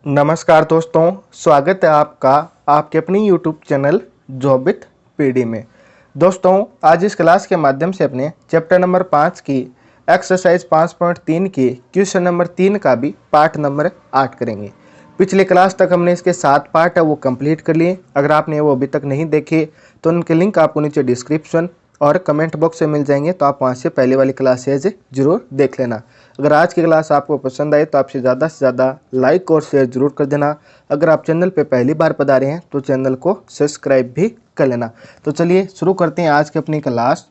नमस्कार दोस्तों, स्वागत है आपका आपके अपनी YouTube channel job with PD में। दोस्तों, आज इस क्लास के माध्यम से अपने चैप्टर नंबर 5 की एक्सरसाइज 5.3 की क्वेश्चन नंबर 3 का भी पार्ट नंबर 8 करेंगे। पिछले क्लास तक हमने इसके 7 पार्ट है वो कंप्लीट कर लिए। अगर आपने वो अभी तक नहीं देखे तो उनके लिंक आपको नीचे डिस्क्रिप्शन और कमेंट बॉक्स में मिल जाएंगे, तो आप वहाँ से पहले वाली क्लासेज जरूर देख लेना। अगर आज की क्लास आपको पसंद आए तो आपसे ज़्यादा लाइक और शेयर जरूर कर देना। अगर आप चैनल पे पहली बार पधारे हैं तो चैनल को सब्सक्राइब भी कर लेना। तो चलिए शुरू करते हैं आज की अपनी क्लास।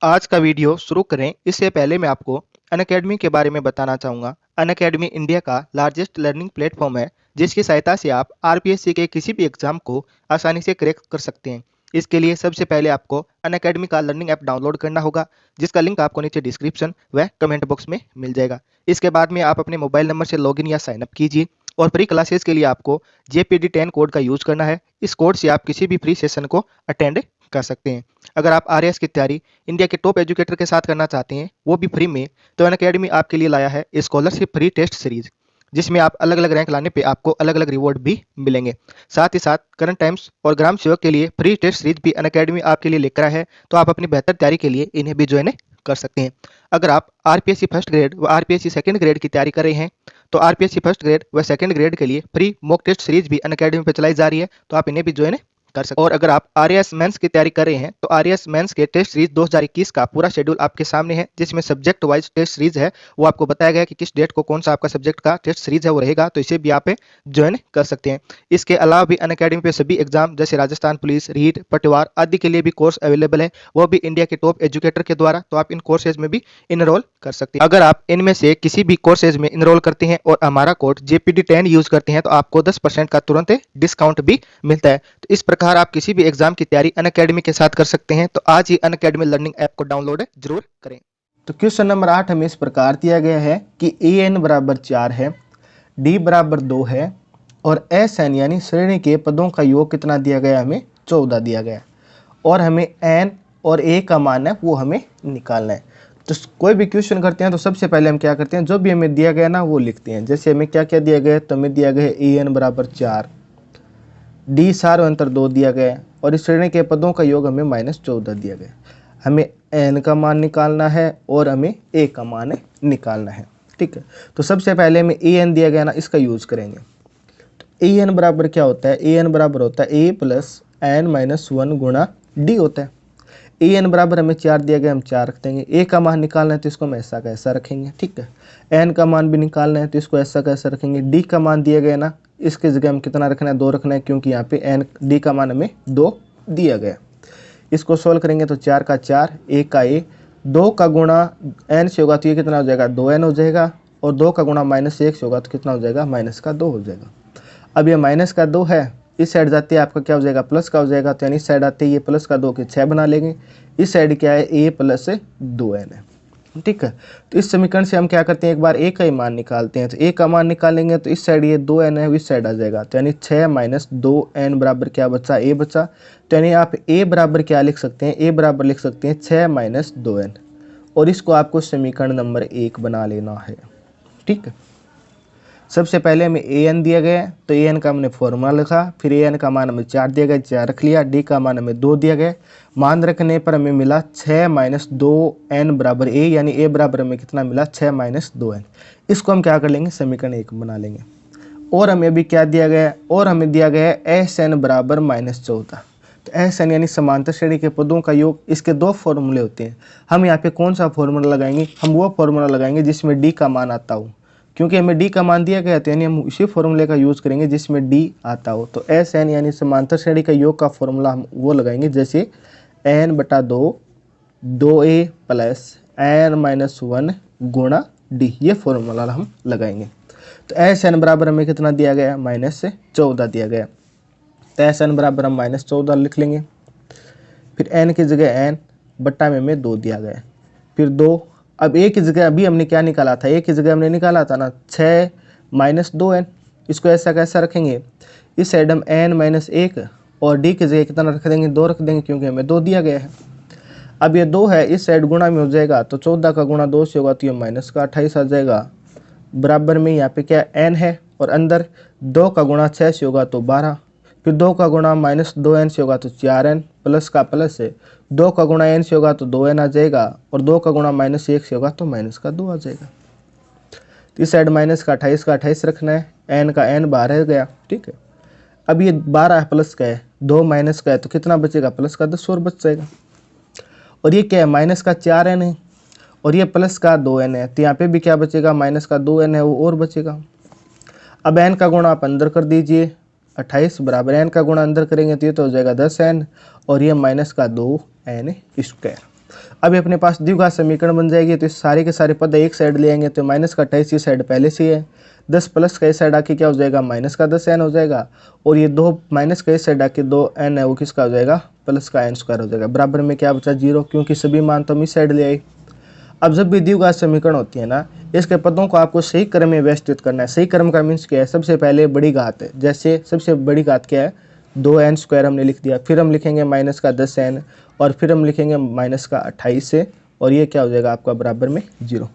आज का वीडियो शुरू करें इससे पहले मैं आपको अनअकैडमी के बारे में बताना चाहूँगा। अनअकैडमी इंडिया का लार्जेस्ट लर्निंग प्लेटफॉर्म है, जिसकी सहायता से आप आरपीएससी के किसी भी एग्जाम को आसानी से क्रैक कर सकते हैं। इसके लिए सबसे पहले आपको अनअकैडमी का लर्निंग ऐप डाउनलोड करना होगा, जिसका लिंक आपको नीचे डिस्क्रिप्शन व कमेंट बॉक्स में मिल जाएगा। इसके बाद में आप अपने मोबाइल नंबर से लॉगिन या साइन अप कीजिए और फ्री क्लासेस के लिए आपको JPD10 कोड का यूज करना है। इस कोड से आप किसी भी फ्री सेशन को अटेंड कर सकते हैं। अगर आप आरएएस की तैयारी इंडिया के टॉप एजुकेटर के साथ करना चाहते हैं, वो भी फ्री में, तो अनअकैडमी आपके लिए लाया है स्कॉलरशिप फ्री टेस्ट सीरीज, जिसमें आप अलग अलग रैंक लाने पे आपको अलग अलग रिवॉर्ड भी मिलेंगे। साथ ही साथ करंट टाइम्स और ग्राम सेवक के लिए फ्री टेस्ट सीरीज भी अनअकैडमी आपके लिए लेकर आया है, तो आप अपनी बेहतर तैयारी के लिए इन्हें भी ज्वाइन कर सकते हैं। अगर आप आरपीएससी फर्स्ट ग्रेड व आरपीएससी सेकंड ग्रेड की तैयारी कर रहे हैं, तो आरपीएससी फर्स्ट ग्रेड व सेकंड ग्रेड के लिए फ्री मॉक टेस्ट सीरीज भी अनअकैडमी पर चलाई जा रही है, तो आप इन्हें भी ज्वाइन कर सकते हैं। और अगर आप आरएएस मेंस की तैयारी कर रहे हैं, तो आरएएस मेंस के टेस्ट सीरीज 2021 का पूरा शेड्यूल आपके सामने है, जिसमें सब्जेक्ट वाइज टेस्ट सीरीज है। वो आपको बताया गया है कि किस डेट को कौन सा आपका सब्जेक्ट का टेस्ट सीरीज है वो रहेगा, तो इसे भी आप ज्वाइन कर सकते हैं। इसके अलावा भी अनअकैडमी पे सभी एग्जाम जैसे राजस्थान पुलिस, रीट, पटवार आदि के लिए भी कोर्स अवेलेबल है, वो भी इंडिया के टॉप एजुकेटर के द्वारा, तो आप इन कोर्सेज में भी इनरोल कर सकते हैं। अगर आप इनमें से किसी भी कोर्सेज में इनरोल करते हैं और हमारा कोड JPD10 यूज करते हैं, तो आपको 10% का तुरंत डिस्काउंट भी मिलता है। तो इस प्रकार आप किसी भी एग्जाम की तैयारी अनअकैडमी के साथ कर सकते हैं। तो आज ही अनअकैडमी लर्निंग ऐप को डाउनलोड जरूर करें। तो क्वेश्चन नंबर 8 हमें इस प्रकार दिया गया है कि an बराबर 4 है, d बराबर 2 है और SN यानी श्रेणी के पदों का योग कितना दिया गया, हमें 14 दिया गया, और हमें n और a का मान है वो हमें निकालना है। तो कोई भी क्वेश्चन करते हैं तो सबसे पहले हम क्या करते हैं, जो भी हमें दिया गया ना वो लिखते हैं। जैसे हमें क्या क्या दिया गया है, तो हमें दिया गया है an बराबर 4, d सार अंतर 2 दिया गया है और इस श्रेणी के पदों का योग हमें -14 दिया गया। हमें n का मान निकालना है और हमें a का मान निकालना है। ठीक है, तो सबसे पहले हमें an दिया गया ना, इसका यूज करेंगे। तो an बराबर क्या होता है, an बराबर होता है a प्लस n-1 गुणा d होता है। an बराबर हमें 4 दिया गया, हम 4 रख देंगे। a का मान निकालना है तो इसको हम ऐसा का ऐसा रखेंगे। ठीक है, n का मान भी निकालना है तो इसको ऐसा का ऐसा रखेंगे। d का मान दिया गया ना, इसके जगह हम कितना रखना है, 2 रखना है, क्योंकि यहाँ पे d का मान हमें 2 दिया गया। इसको सोल्व करेंगे तो 4 का 4, a का a, 2 का गुणा n से होगा तो ये कितना हो जाएगा, 2n हो जाएगा, और 2 का गुणा -1 से होगा तो कितना हो जाएगा, -2 हो जाएगा। अब ये -2 है, इस साइड जाते हैं आपका क्या हो जाएगा, प्लस का हो जाएगा, तो यानी इस साइड आते ये प्लस का 2 के 6 बना लेंगे। इस साइड क्या है, a प्लस 2n है। ठीक है, तो इस समीकरण से हम क्या करते हैं, एक बार a का ही मान निकालते हैं। तो a का मान निकालेंगे तो इस साइड ये 2n है, इस साइड आ जाएगा, तो यानी 6 - 2n बराबर क्या बचा, a बचा। तो यानी आप a बराबर क्या लिख सकते हैं, a बराबर लिख सकते हैं 6 - 2n, और इसको आपको समीकरण नंबर 1 बना लेना है। ठीक है, सबसे पहले हमें an दिया गया है तो an का हमने फॉर्मूला लिखा, फिर an का मान हमें 4 दिया गया, 4 रख लिया। d का मान हमें 2 दिया गया, मान रखने पर हमें मिला 6 - 2n बराबर a, यानी a बराबर हमें कितना मिला, 6 - 2n। इसको हम क्या कर लेंगे, समीकरण 1 बना लेंगे। और हमें अभी क्या दिया गया है, और हमें दिया गया है SN बराबर -14। तो SN यानी समांतर श्रेणी के पदों का योग, इसके 2 फॉर्मूले होते हैं। हम यहाँ पे कौन सा फॉर्मूला लगाएंगे, हम वो फॉर्मूला लगाएंगे जिसमें d का मान आता हो, क्योंकि हमें d का मान दिया गया था, यानी हम उसी फॉर्मूले का यूज़ करेंगे जिसमें d आता हो। तो SN यानी समांतर श्रेणी का योग का फॉर्मूला हम वो लगाएंगे, जैसे n/2 2a प्लस n-1 गुणा d, ये फॉर्मूला हम लगाएंगे। तो SN बराबर हमें कितना दिया गया, -14 दिया गया। तो SN बराबर हम -14 लिख लेंगे। फिर n की जगह n, बट्टा में हमें 2 दिया गया, फिर 2। अब a की जगह अभी हमने क्या निकाला था, a की जगह हमने निकाला था ना 6 - 2n, इसको ऐसा कैसा रखेंगे, इस साइड हम n-1 और d की जगह कितना रख देंगे, 2 रख देंगे, क्योंकि हमें 2 दिया गया है। अब ये 2 है, इस साइड गुणा में हो जाएगा, तो 14 का गुणा 2 से होगा तो ये -28 आ जाएगा। बराबर में यहाँ पे क्या n है, और अंदर 2 का गुणा 6 से होगा तो 12, फिर 2 का गुणा -2n से होगा तो 4n, प्लस का प्लस है, 2 का गुणा n से होगा तो 2n आ जाएगा, और 2 का गुणा -1 से होगा तो -2 आ जाएगा। तो इस साइड माइनस का 28 रखना है, n का n बाहर रह गया, ठीक है। अब ये 12 प्लस का है, 2 माइनस का है, तो कितना बचेगा, प्लस का 10 और बच जाएगा। और ये क्या है, माइनस का 4n है, और ये प्लस का 2n है, तो यहाँ पे भी क्या बचेगा, माइनस का 2n है वो और बचेगा। अब n का गुणा आप अंदर कर दीजिए, 28 बराबर n का गुणा अंदर करेंगे तो ये तो हो जाएगा 10n, और ये माइनस का 2n स्क्वायर। अभी अपने पास द्विघात समीकरण बन जाएगी, तो इस सारे के सारे पद एक साइड ले आएंगे, तो माइनस का 28 ये साइड पहले से ही है, 10 प्लस का इस साइड आके क्या हो जाएगा, माइनस का 10n हो जाएगा, और ये 2 माइनस का इस साइड आके 2n है वो किसका हो जाएगा, प्लस का n स्क्वायर हो जाएगा। बराबर में क्या बचा, 0, क्योंकि सभी मान तो हम इस साइड ले आए। अब जब भी द्विघात समीकरण होती है ना, इसके पदों को आपको सही क्रम में व्यवस्थित करना है। सही क्रम का मीन्स क्या है, सबसे पहले बड़ी घात है, जैसे सबसे बड़ी घात क्या है, 2n स्क्वायर हमने लिख दिया, फिर हम लिखेंगे माइनस का 10n, और फिर हम लिखेंगे माइनस का 28 से, और ये क्या हो जाएगा आपका बराबर में 0।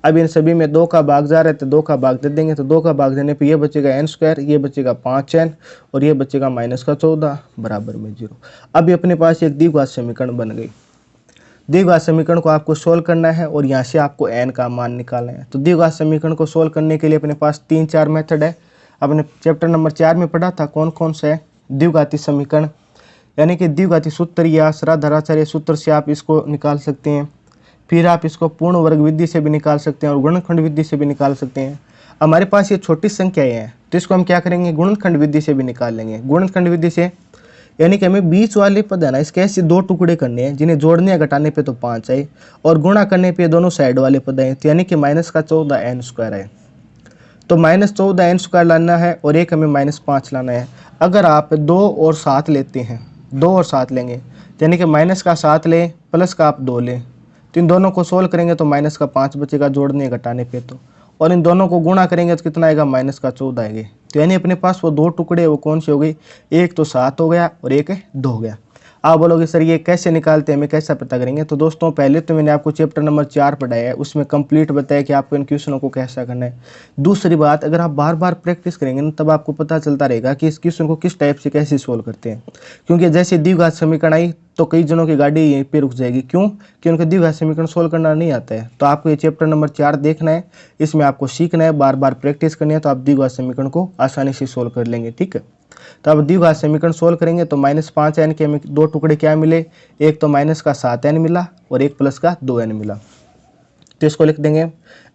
अब इन सभी में 2 का भाग जा रहा है तो 2 का भाग दे देंगे, तो 2 का भाग देने पे ये बचेगा n स्क्वायर, ये बचेगा 5n, और ये बचेगा माइनस का 14 बराबर में 0। अभी अपने पास एक द्विघात समीकरण बन गई। द्विघात समीकरण को आपको सोल्व करना है और यहाँ से आपको n का मान निकालना है। तो द्विघात समीकरण को सोल्व करने के लिए अपने पास 3-4 मेथड है। अपने चैप्टर नंबर 4 में पढ़ा था कौन कौन सा है, द्विघाती समीकरण, यानी कि द्विघाती सूत्र या सराधराचार्य सूत्र से आप इसको निकाल सकते हैं, फिर आप इसको पूर्ण वर्ग विधि से भी निकाल सकते हैं और गुणनखंड विधि से भी निकाल सकते हैं। हमारे पास ये छोटी संख्याएं हैं तो इसको हम क्या करेंगे, गुणनखंड विधि से भी निकाल लेंगे। गुणनखंड विधि से यानी कि हमें बीच वाले पद है ना, इसके ऐसे 2 टुकड़े करने हैं जिन्हें जोड़ने या घटाने पे तो 5 है, और गुणा करने पे दोनों साइड वाले पद हैं, तो यानी कि माइनस का 14n स्क्वायर है। तो -14n स्क्वायर लाना है और एक हमें -5 लाना है। अगर आप 2 और 7 लेते हैं, 2 और 7 लेंगे, यानी कि माइनस का 7 लें प्लस का आप 2 लें, तो इन दोनों को सोल्व करेंगे तो माइनस का 5 बचेगा जोड़ने घटाने पे तो, और इन दोनों को गुणा करेंगे तो कितना आएगा, माइनस का 14 आएगा। तो यानी अपने पास वो 2 टुकड़े वो कौन से हो गई, एक तो 7 हो गया और एक 2 हो गया। आप बोलोगे सर ये कैसे निकालते हैं, हमें कैसा पता करेंगे। तो दोस्तों पहले तो मैंने आपको चैप्टर नंबर 4 पढ़ाया है, उसमें कंप्लीट बताया कि आपको इन क्वेश्चनों को कैसा करना है। दूसरी बात, अगर आप बार बार प्रैक्टिस करेंगे ना तब आपको पता चलता रहेगा कि इस क्वेश्चन को किस टाइप से कैसे सोल्व करते हैं। क्योंकि जैसे द्विघात समीकरण आई तो कई जनों की गाड़ी यहीं पे रुक जाएगी, क्यों कि उनको द्विघात समीकरण सोल्व करना नहीं आता है। तो आपको ये चैप्टर नंबर 4 देखना है, इसमें आपको सीखना है, बार बार प्रैक्टिस करनी है, तो आप द्विघात समीकरण को आसानी से सोल्व कर लेंगे, ठीक है। तो अब द्विघात समीकरण सोल्व करेंगे तो -5n के हमें 2 टुकड़े क्या मिले, एक तो माइनस का 7n मिला और एक प्लस का 2n मिला। तो इसको लिख देंगे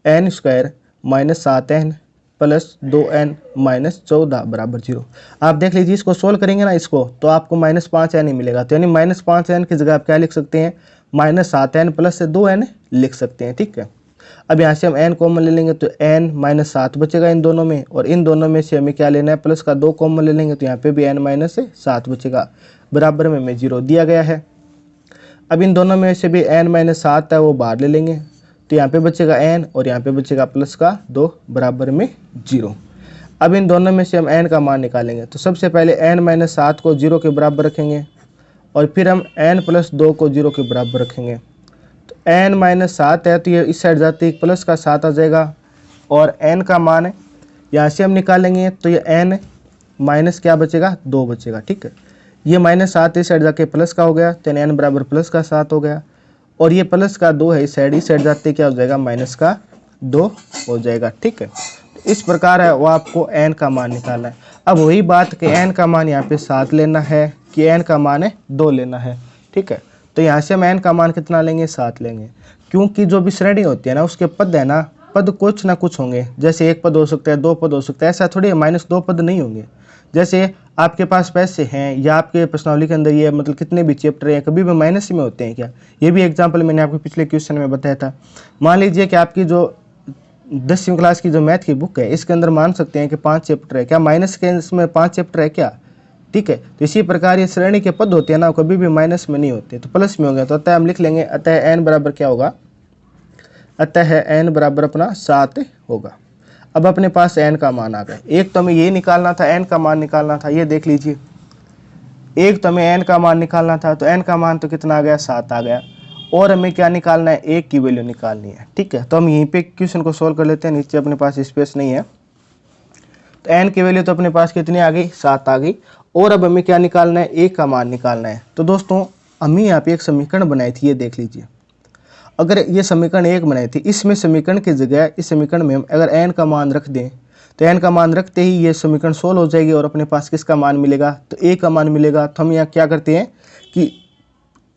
n square -7n plus 2n -14 बराबर 0। आप देख लीजिए इसको सोल्व करेंगे ना इसको, तो आपको -5n ही मिलेगा। तो यानी -5n की जगह आप क्या लिख सकते हैं, -7n प्लस 2n लिख सकते हैं, ठीक है। अब यहाँ से हम n कॉमन ले लेंगे तो n -7 बचेगा इन दोनों में, और इन दोनों में से हमें क्या लेना है, प्लस का 2 कॉमन ले लेंगे तो यहाँ पे भी n -7 बचेगा, बराबर में हमें 0 दिया गया है। अब इन दोनों में से भी n -7 है वो बाहर ले लेंगे, तो यहाँ पे बचेगा n और यहाँ पे बचेगा प्लस का 2 बराबर में 0। अब इन दोनों में से हम n का मान निकालेंगे, तो सबसे पहले n -7 को 0 के बराबर रखेंगे और फिर हम n + 2 को 0 के बराबर रखेंगे। तो n -7 है तो ये इस साइड जाते ही प्लस का 7 आ जाएगा, और n का मान है यहाँ से हम निकालेंगे तो ये n माइनस क्या बचेगा, 2 बचेगा, ठीक है। ये -7 इस साइड जाके प्लस का हो गया, तो n बराबर प्लस का 7 हो गया, और ये प्लस का 2 है इस साइड जाते क्या हो जाएगा, माइनस का 2 हो जाएगा, ठीक है। इस प्रकार है वो आपको n का मान निकालना है। अब वही बात कि n का मान यहाँ पे 7 लेना है कि n का मान है 2 लेना है, ठीक है। तो यहाँ से हम n का मान कितना लेंगे, 7 लेंगे, क्योंकि जो भी श्रेणी होती है ना उसके पद है ना, पद कुछ ना कुछ होंगे। जैसे एक पद हो सकता है, 2 पद हो सकता है, ऐसा थोड़ी है -2 पद नहीं होंगे। जैसे आपके पास पैसे हैं या आपके प्रश्नावली के अंदर ये मतलब कितने भी चैप्टर हैं, कभी भी माइनस में होते हैं क्या, ये भी एग्जाम्पल मैंने आपको पिछले क्वेश्चन में बताया था। मान लीजिए कि आपकी जो 10वीं क्लास की जो मैथ की बुक है इसके अंदर मान सकते हैं कि 5 चैप्टर है, क्या माइनस के इसमें 5 चैप्टर है क्या, ठीक है। तो इसी प्रकार ये श्रेणी के पद होते हैं ना, कभी भी माइनस में नहीं होते, तो प्लस में होंगे। तो अतः हम लिख लेंगे, अतः n बराबर क्या होगा, अतः n बराबर अपना 7 होगा। अब अपने पास n का मान आ गया। एक तो हमें ये निकालना था, n का मान निकालना था, ये देख लीजिए, एक तो हमें n का मान निकालना था, तो n का मान तो कितना आ गया, 7 आ गया, और हमें क्या निकालना है, 1 की वैल्यू निकालनी है, ठीक है। तो हम यहीं पे क्वेश्चन को सोल्व कर लेते हैं, नीचे अपने पास स्पेस नहीं है तो n की वैल्यू तो अपने पास कितनी आ गई, 7 आ गई। और अब हमें क्या निकालना है, a का मान निकालना है। तो दोस्तों हमने यहाँ पे एक समीकरण बनाई थी, ये देख लीजिए। अगर ये समीकरण 1 बनाई थी, इसमें समीकरण की जगह इस समीकरण में हम अगर n का मान रख दें तो n का मान रखते ही ये समीकरण सोल्व हो जाएगी और अपने पास किसका मान मिलेगा, तो a का मान मिलेगा। तो हम यहाँ क्या करते हैं कि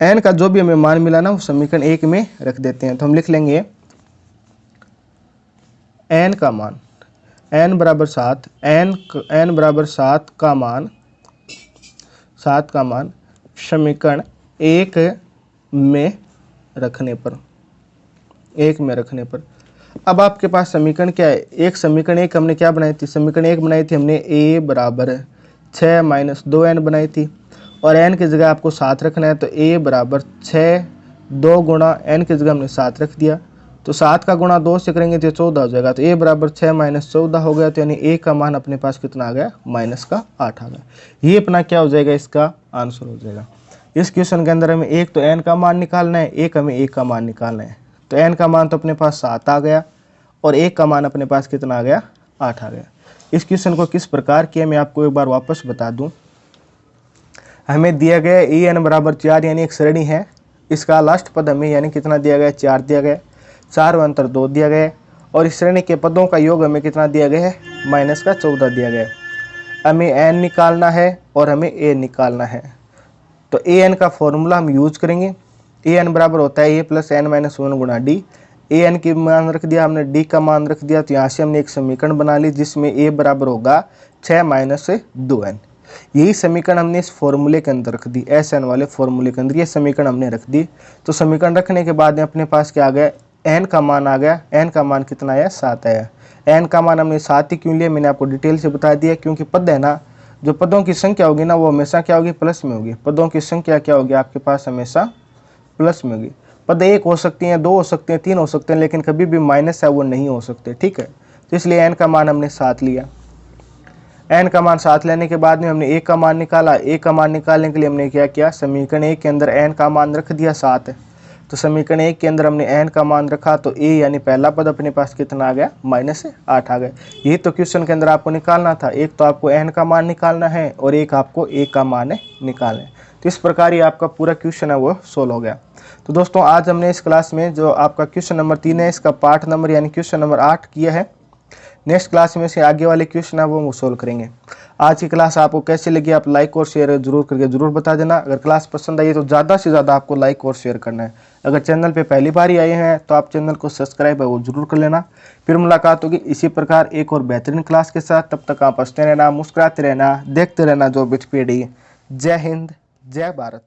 n का जो भी हमें मान मिला ना वो समीकरण 1 में रख देते हैं। तो हम लिख लेंगे n का मान, n बराबर 7, n बराबर 7 का मान, 7 का मान समीकरण 1 में रखने पर, 1 में रखने पर। अब आपके पास समीकरण क्या है, एक समीकरण 1 हमने क्या बनाई थी, समीकरण 1 बनाई थी हमने a बराबर 6 माइनस 2n बनाई थी। और n की जगह आपको 7 रखना है, तो a बराबर 6 2 गुणा n की जगह हमने 7 रख दिया। तो 7 का गुणा 2 से करेंगे तो 14 हो जाएगा। तो a बराबर 6 माइनस 14 हो गया। तो यानी a का मान अपने पास कितना आ गया, माइनस का 8 आ गया। ये अपना क्या हो जाएगा, इसका आंसर हो जाएगा। इस क्वेश्चन के अंदर हमें एक तो n का मान निकालना है, एक हमें a का मान निकालना है। तो n का मान तो अपने पास 7 आ गया और 1 का मान अपने पास कितना आ गया, 8 आ गया। इस क्वेश्चन को किस प्रकार किया मैं आपको एक बार वापस बता दूं। हमें दिया गया ए एन बराबर 4 यानी एक श्रेणी है, इसका लास्ट पद हमें यानी कितना दिया गया, 4 दिया गया, 4 व अंतर 2 दिया गया और इस श्रेणी के पदों का योग हमें कितना दिया गया है, माइनस का 14 दिया गया है। हमें एन निकालना है और हमें ए निकालना है। तो ए एन का फॉर्मूला हम यूज करेंगे। ए एन बराबर होता है ए प्लस एन माइनस 1 गुणा डी। ए एन की मान रख दिया हमने, डी का मान रख दिया। तो यहाँ से हमने एक समीकरण बना ली जिसमें ए बराबर होगा 6 माइनस 2n। यही समीकरण हमने इस फॉर्मूले के अंदर रख दी, एस एन वाले फॉर्मूले के अंदर ये समीकरण हमने रख दी। तो समीकरण रखने के बाद में अपने पास क्या आ गया, एन का मान आ गया। एन का मान कितना आया, 7 आया। एन का मान हमने 7 ही क्यों लिया, मैंने आपको डिटेल से बता दिया। क्योंकि पद है ना, जो पदों की संख्या होगी ना वो हमेशा क्या होगी, प्लस में होगी। पदों की संख्या क्या होगी आपके पास, हमेशा प्लस में होगी। पद 1 हो सकती हैं, 2 हो सकते हैं, 3 हो सकते हैं, लेकिन कभी भी माइनस है वो नहीं हो सकते। ठीक है, तो इसलिए एन का मान हमने 7 लिया। एन का मान 7 लेने के बाद में हमने ए का मान निकाला। ए का मान निकालने के लिए हमने क्या किया, समीकरण 1 के अंदर एन का मान रख दिया 7। तो समीकरण 1 के अंदर हमने एन का मान रखा तो ए यानी पहला पद अपने पास कितना आ गया, माइनस 8 आ गया। यही तो क्वेश्चन के अंदर आपको निकालना था। एक तो आपको एन का मान निकालना है और एक आपको ए का मान निकालना है। तो इस प्रकार ये आपका पूरा क्वेश्चन है वो सोल्व हो गया। तो दोस्तों आज हमने इस क्लास में जो आपका क्वेश्चन नंबर 3 है, इसका पार्ट नंबर यानी क्वेश्चन नंबर 8 किया है। नेक्स्ट क्लास में से आगे वाले क्वेश्चन है वो सोल्व करेंगे। आज की क्लास आपको कैसी लगी, आप लाइक और शेयर जरूर करके जरूर बता देना। अगर क्लास पसंद आई तो ज़्यादा से ज़्यादा आपको लाइक और शेयर करना है। अगर चैनल पे पहली बार ही आए हैं तो आप चैनल को सब्सक्राइब है वो जरूर कर लेना। फिर मुलाकात होगी इसी प्रकार एक और बेहतरीन क्लास के साथ। तब तक आप हंसते रहना, मुस्कुराते रहना, देखते रहना जॉबिट पीडी। जय हिंद, जय भारत।